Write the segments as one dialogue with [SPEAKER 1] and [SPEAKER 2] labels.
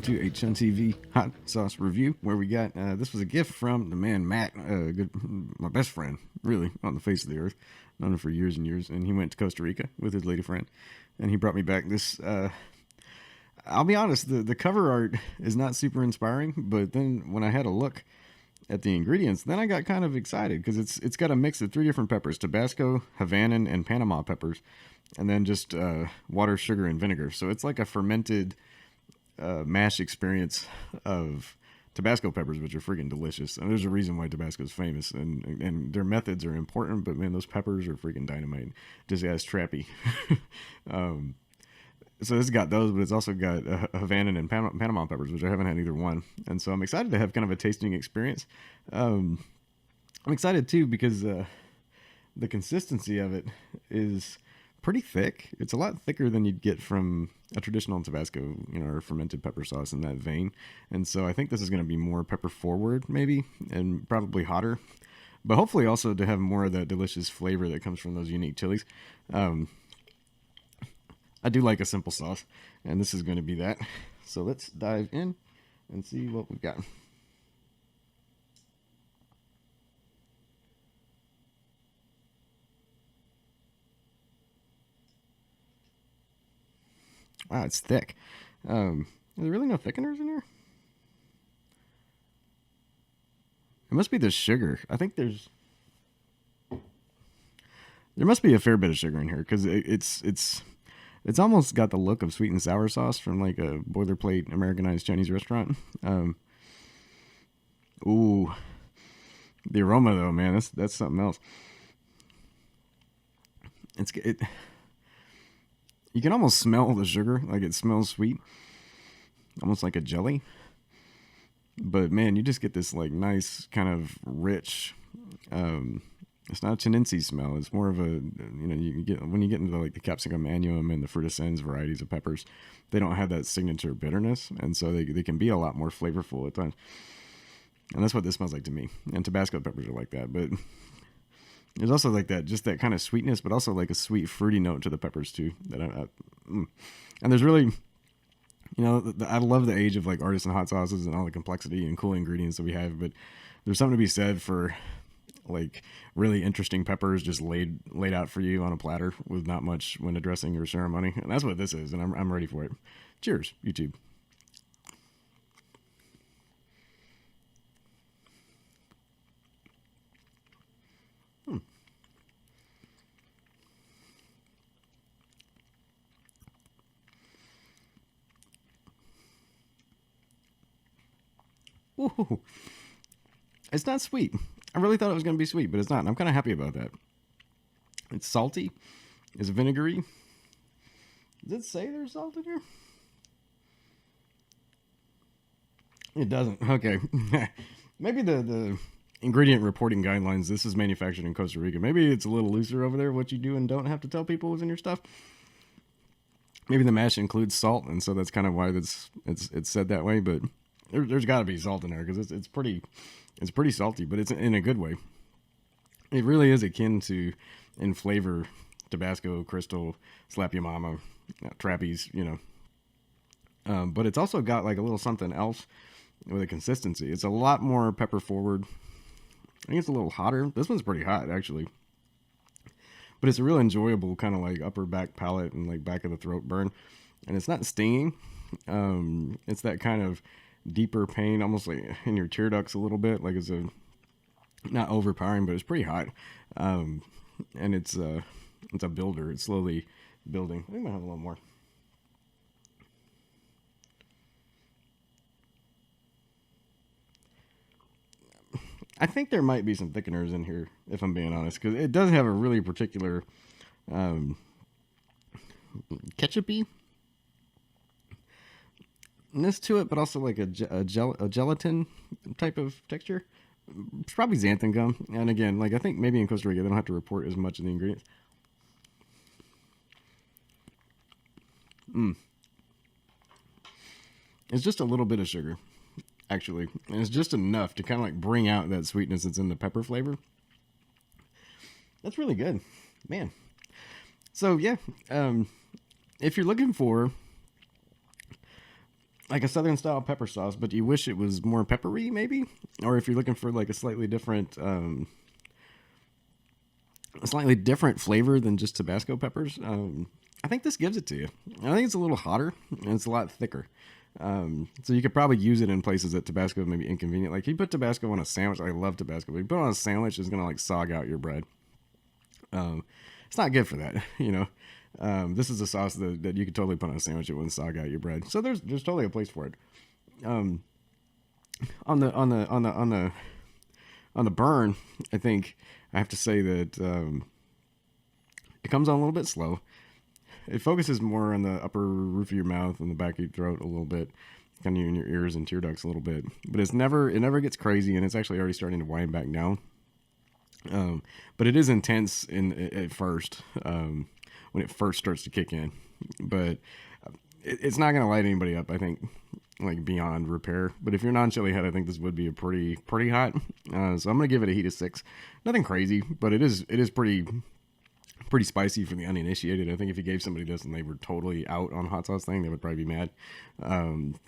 [SPEAKER 1] welcome to a ChunnTV hot sauce review, where we got, this was a gift from the man Matt, my best friend, really, on the face of the earth. Known him for years and years, and he went to Costa Rica with his lady friend, and he brought me back this, I'll be honest, the cover art is not super inspiring, but then when I had a look at the ingredients, then I got kind of excited, because it's got a mix of 3 different peppers: Tabasco, Havanan, and Panama peppers, and then just water, sugar, and vinegar. So it's like a fermented mash experience of Tabasco peppers, which are freaking delicious. And there's a reason why Tabasco is famous, and their methods are important, but man, those peppers are freaking dynamite. Just as trappy. So it's got those, but it's also got Havanan and Panama peppers, which I haven't had either one. And so I'm excited to have kind of a tasting experience. I'm excited too because the consistency of it is pretty thick. It's a lot thicker than you'd get from a traditional Tabasco, or fermented pepper sauce in that vein. And so I think this is going to be more pepper forward, maybe, and probably hotter, but hopefully also to have more of that delicious flavor that comes from those unique chilies. I do like a simple sauce, and this is going to be that. So let's dive in and see what we've got. Wow, it's thick. Are there really no thickeners in here? It must be the sugar. I think there must be a fair bit of sugar in here, because it's almost got the look of sweet and sour sauce from like a boilerplate Americanized Chinese restaurant. Ooh, the aroma though, man, that's something else. You can almost smell the sugar, like it smells sweet, almost like a jelly. But man, you just get this like nice kind of rich. It's not a chinense smell. It's more of a, you get when you get into like the capsicum annuum and the frutescens varieties of peppers, they don't have that signature bitterness, and so they can be a lot more flavorful at times. And that's what this smells like to me. And Tabasco peppers are like that, but there's also like that, just that kind of sweetness, but also like a sweet fruity note to the peppers too. And there's really, I love the age of like artisan hot sauces and all the complexity and cool ingredients that we have, but there's something to be said for like really interesting peppers just laid out for you on a platter with not much window dressing or ceremony. And that's what this is, and I'm ready for it. Cheers, YouTube. Ooh, it's not sweet. I really thought it was going to be sweet, but it's not. And I'm kind of happy about that. It's salty. It's vinegary. Does it say there's salt in here? It doesn't. Okay. Maybe the ingredient reporting guidelines, this is manufactured in Costa Rica. Maybe it's a little looser over there, what you do and don't have to tell people what's in your stuff. Maybe the mash includes salt, and so that's kind of why it's said that way, but there's got to be salt in there, because it's pretty salty, but it's in a good way. It really is akin to, in flavor, Tabasco, Crystal, Slap Your Mama, Trappies, but it's also got like a little something else with a consistency. It's a lot more pepper forward. I think it's a little hotter. This one's pretty hot, actually, but it's a real enjoyable kind of like upper back palate and like back of the throat burn, and it's not stinging. It's that kind of deeper pain, almost like in your tear ducts a little bit, like it's not overpowering, but it's pretty hot. And it's a builder. It's slowly building. I think I might have a little more. I think there might be some thickeners in here, if I'm being honest, because it does have a really particular ketchupy ness to it, but also like a gelatin type of texture. It's probably xanthan gum. And again, like I think maybe in Costa Rica they don't have to report as much of the ingredients. It's just a little bit of sugar, actually, and it's just enough to kind of like bring out that sweetness that's in the pepper flavor. That's really good, man. So yeah, if you're looking for like a southern style pepper sauce, but you wish it was more peppery, maybe, or if you're looking for like a slightly different flavor than just Tabasco peppers, I think this gives it to you. I think it's a little hotter and it's a lot thicker. So you could probably use it in places that Tabasco may be inconvenient. Like you put Tabasco on a sandwich. I love Tabasco, but you put it on a sandwich, it's gonna like sog out your bread. It's not good for that, you know. This is a sauce that you could totally put on a sandwich. It wouldn't sog out your bread. So there's totally a place for it. On the burn, I think I have to say that it comes on a little bit slow. It focuses more on the upper roof of your mouth and the back of your throat a little bit, kind of in your ears and tear ducts a little bit. But it never gets crazy, and it's actually already starting to wind back down. But it is intense at first when it first starts to kick in. But it's not going to light anybody up, I think, like beyond repair. But if you're non-chili head, I think this would be a pretty hot. So I'm going to give it a heat of 6. Nothing crazy, but it is pretty spicy for the uninitiated. I think if you gave somebody this and they were totally out on hot sauce thing, they would probably be mad.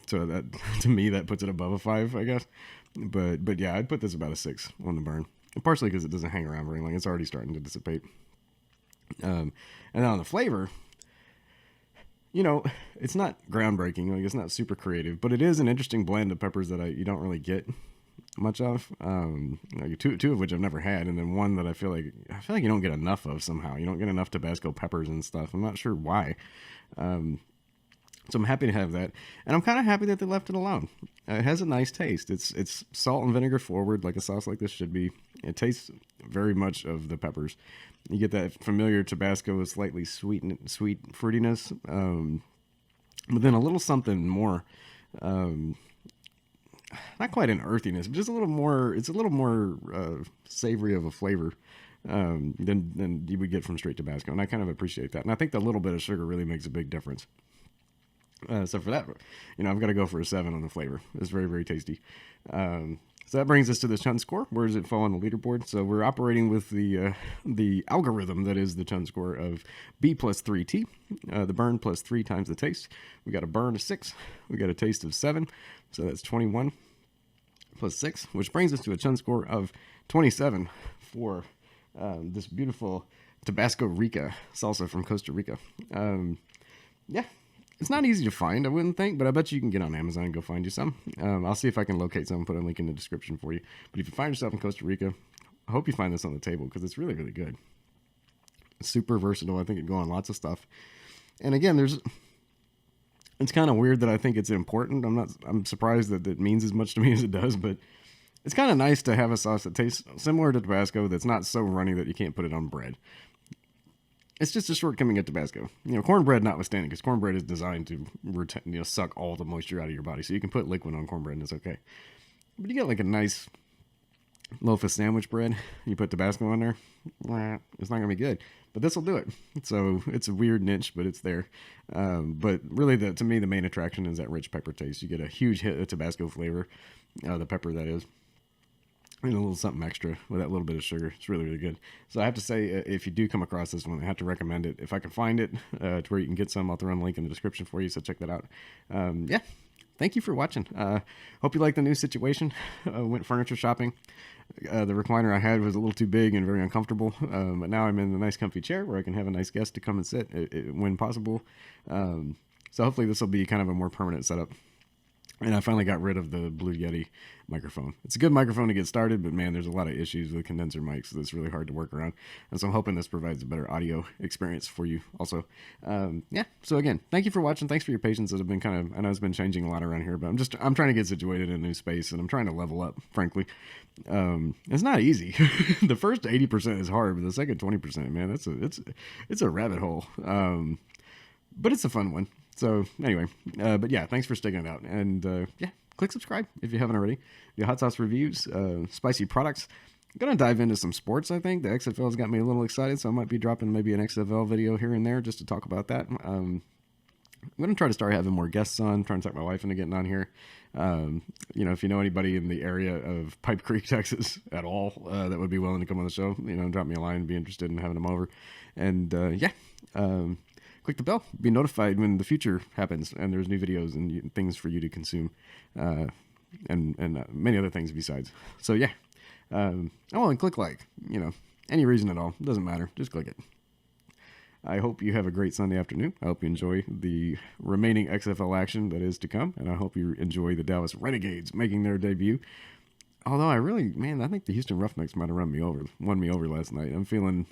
[SPEAKER 1] So that, to me, that puts it above a 5, I guess. But yeah, I'd put this about a 6 on the burn. And partially because it doesn't hang around very long. It's already starting to dissipate. And then on the flavor, you know, it's not groundbreaking. Like it's not super creative, but it is an interesting blend of peppers that you don't really get much of. Like two of which I've never had, and then one that I feel like you don't get enough of somehow. You don't get enough Tabasco peppers and stuff. I'm not sure why. So I'm happy to have that, and I'm kind of happy that they left it alone. It has a nice taste. It's salt and vinegar forward, like a sauce like this should be. It tastes very much of the peppers. You get that familiar Tabasco with slightly sweet fruitiness, but then a little something more. Not quite an earthiness, but just a little more. It's a little more savory of a flavor than you would get from straight Tabasco, and I kind of appreciate that. And I think the little bit of sugar really makes a big difference. So for that, you know, I've got to go for a 7 on the flavor. It's very, very tasty. So that brings us to the Chun score. Where does it fall on the leaderboard? So we're operating with the algorithm that is the Chun score of B plus 3T, the burn plus 3 times the taste. We got a burn of 6. We got a taste of 7. So that's 21 plus 6, which brings us to a Chun score of 27 for this beautiful Tabasco Rica salsa from Costa Rica. Yeah. It's not easy to find, I wouldn't think, but I bet you can get on Amazon and go find you some. I'll see if I can locate some and put a link in the description for you. But if you find yourself in Costa Rica, I hope you find this on the table because it's really, really good. It's super versatile. I think it'd go on lots of stuff. And again, it's kind of weird that I think it's important. I'm surprised that it means as much to me as it does, but it's kind of nice to have a sauce that tastes similar to Tabasco that's not so runny that you can't put it on bread. It's just a shortcoming of Tabasco. You know, cornbread notwithstanding, because cornbread is designed to suck all the moisture out of your body. So you can put liquid on cornbread and it's okay. But you get like a nice loaf of sandwich bread, you put Tabasco on there, it's not going to be good. But this will do it. So it's a weird niche, but it's there. But really, to me, the main attraction is that rich pepper taste. You get a huge hit of Tabasco flavor, the pepper that is. And a little something extra with that little bit of sugar. It's really, really good. So I have to say, if you do come across this one, I have to recommend it. If I can find it to where you can get some, I'll throw a link in the description for you, so check that out. Yeah, thank you for watching. Hope you like the new situation. Went furniture shopping. The recliner I had was a little too big and very uncomfortable, but now I'm in a nice comfy chair where I can have a nice guest to come and sit when possible. So hopefully this will be kind of a more permanent setup. And I finally got rid of the Blue Yeti microphone. It's a good microphone to get started, but man, there's a lot of issues with condenser mics that's really hard to work around. And so I'm hoping this provides a better audio experience for you also. Yeah, so again, thank you for watching. Thanks for your patience. I know it's been changing a lot around here, but I'm trying to get situated in a new space, and I'm trying to level up, frankly. It's not easy. The first 80% is hard, but the second 20%, man, it's a rabbit hole. But it's a fun one. So anyway, but yeah, thanks for sticking it out. And yeah, click subscribe if you haven't already. The hot sauce reviews, spicy products. I'm going to dive into some sports, I think. The XFL's got me a little excited, so I might be dropping maybe an XFL video here and there just to talk about that. I'm going to try to start having more guests on, trying to talk my wife into getting on here. You know, if you know anybody in the area of Pipe Creek, Texas at all, that would be willing to come on the show, you know, drop me a line and be interested in having them over. And yeah, click the bell. Be notified when the future happens and there's new videos and things for you to consume, and many other things besides. So yeah. And click like. Any reason at all. Doesn't matter. Just click it. I hope you have a great Sunday afternoon. I hope you enjoy the remaining XFL action that is to come. And I hope you enjoy the Dallas Renegades making their debut. Although I think the Houston Roughnecks might have won me over last night. I'm feeling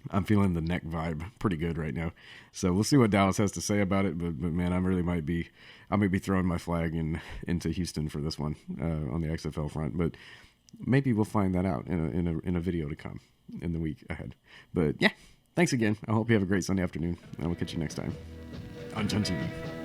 [SPEAKER 1] the neck vibe pretty good right now. So we'll see what Dallas has to say about it. But man, I might be throwing my flag into Houston for this one on the XFL front. But maybe we'll find that out in a video to come in the week ahead. But yeah, thanks again. I hope you have a great Sunday afternoon. I will catch you next time on ChunnTV.